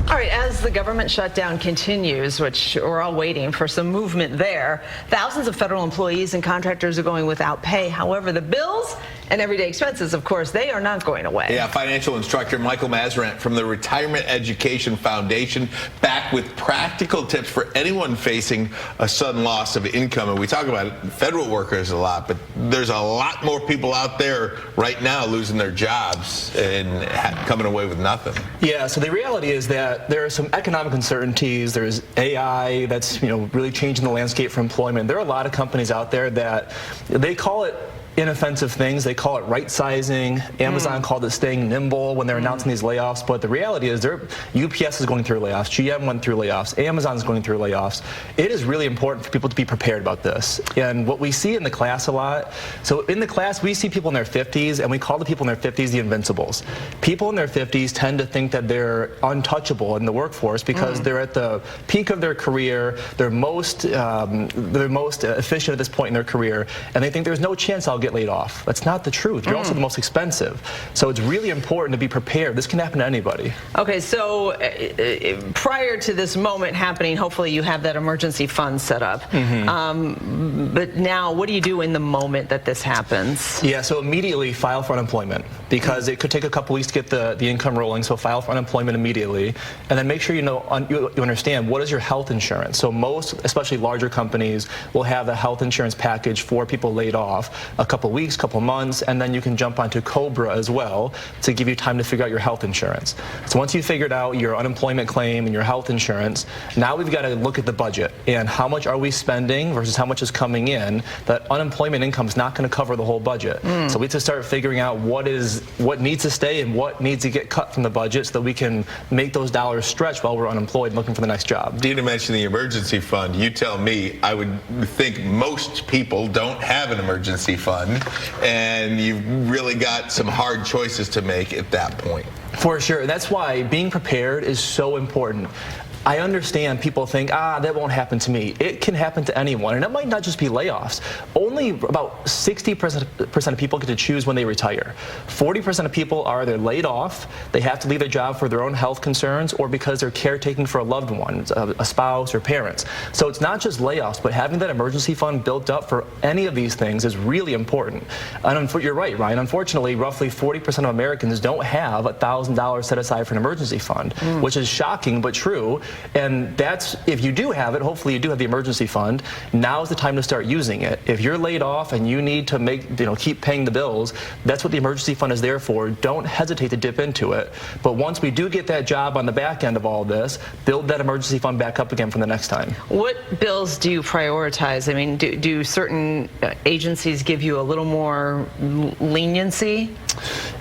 All right, as the government shutdown continues, which we're all waiting for some movement there, thousands of federal employees and contractors are going without pay. However, the bills and everyday expenses, of course, they are not going away. Yeah, financial instructor Michael Masserant from the Retirement Education Foundation back with practical tips for anyone facing a sudden loss of income. And we talk about federal workers a lot, but there's a lot more people out there right now losing their jobs and coming away with nothing. Yeah, so the reality is that there are some economic uncertainties. There's AI that's really changing the landscape for employment. There are a lot of companies out there that they call it inoffensive things. They call it right-sizing. Amazon called it staying nimble when they're announcing these layoffs. But the reality is UPS is going through layoffs. GM went through layoffs. Amazon is going through layoffs. It is really important for people to be prepared about this. And what we see in the class a lot, so in the class we see people in their 50s, and we call the people in their 50s the invincibles. People in their 50s tend to think that they're untouchable in the workforce because they're at the peak of their career. They're most efficient at this point in their career, and they think there's no chance I'll get laid off. That's not the truth. You're also the most expensive. So it's really important to be prepared. This can happen to anybody. Okay, so prior to this moment happening, hopefully you have that emergency fund set up. But now, what do you do in the moment that this happens? Yeah, so immediately file for unemployment because it could take a couple weeks to get the income rolling. So file for unemployment immediately, and then make sure you understand what is your health insurance. So most, especially larger companies, will have a health insurance package for people laid off. A couple weeks, couple months, and then you can jump onto COBRA as well to give you time to figure out your health insurance. So once you've figured out your unemployment claim and your health insurance, now we've got to look at the budget and how much are we spending versus how much is coming in. That unemployment income is not going to cover the whole budget. So we have to start figuring out what needs to stay and what needs to get cut from the budget so that we can make those dollars stretch while we're unemployed and looking for the next job. Dina mentioned the emergency fund. You tell me, I would think most people don't have an emergency fund, and you've really got some hard choices to make at that point. For sure. That's why being prepared is so important. I understand people think, that won't happen to me. It can happen to anyone, and it might not just be layoffs. Only about 60% of people get to choose when they retire. 40% of people are either laid off, they have to leave their job for their own health concerns, or because they're caretaking for a loved one, a spouse or parents. So it's not just layoffs, but having that emergency fund built up for any of these things is really important. And you're right, Ryan. Unfortunately, roughly 40% of Americans don't have $1,000 set aside for an emergency fund, which is shocking but true. And that's, if you do have it, hopefully you do have the emergency fund, now's the time to start using it. If you're laid off and you need to keep paying the bills, that's what the emergency fund is there for. Don't hesitate to dip into it. But once we do get that job on the back end of all this, build that emergency fund back up again for the next time. What bills do you prioritize? I mean, do certain agencies give you a little more leniency?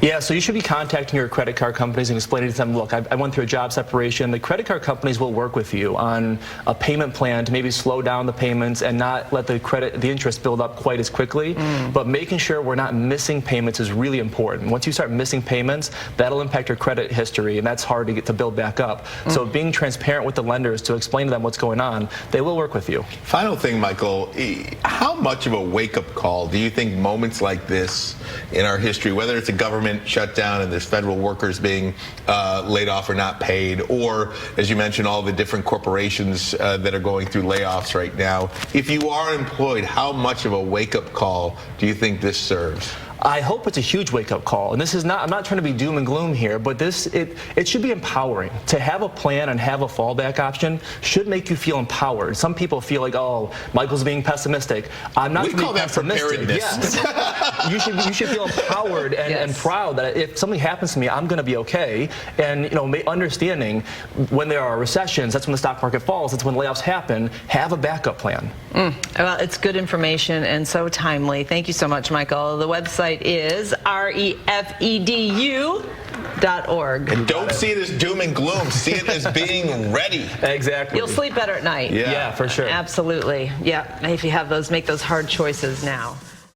Yeah, so you should be contacting your credit card companies and explaining to them, look, I went through a job separation. The credit card companies will work with you on a payment plan to maybe slow down the payments and not let the interest build up quite as quickly. But making sure we're not missing payments is really important. Once you start missing payments, that'll impact your credit history, and that's hard to build back up. So being transparent with the lenders to explain to them what's going on, they will work with you. Final thing, Michael, how much of a wake-up call do you think moments like this in our history, whether it's a government shutdown and there's federal workers being laid off or not paid, or, as you mentioned, all the different corporations that are going through layoffs right now, if you are employed, how much of a wake-up call do you think this serves? I hope it's a huge wake-up call, and this is not, I'm not trying to be doom and gloom here, but it should be empowering. To have a plan and have a fallback option should make you feel empowered. Some people feel like, oh, Michael's being pessimistic. I'm not being pessimistic. Yes. you should feel empowered and proud that if something happens to me, I'm going to be okay. And understanding when there are recessions, that's when the stock market falls, that's when layoffs happen. Have a backup plan. Well, it's good information and so timely. Thank you so much, Michael. The website is refedu.org. And don't see it as doom and gloom. See it as being ready. Exactly. You'll sleep better at night. Yeah, for sure. Absolutely. Yeah, if you have those, make those hard choices now.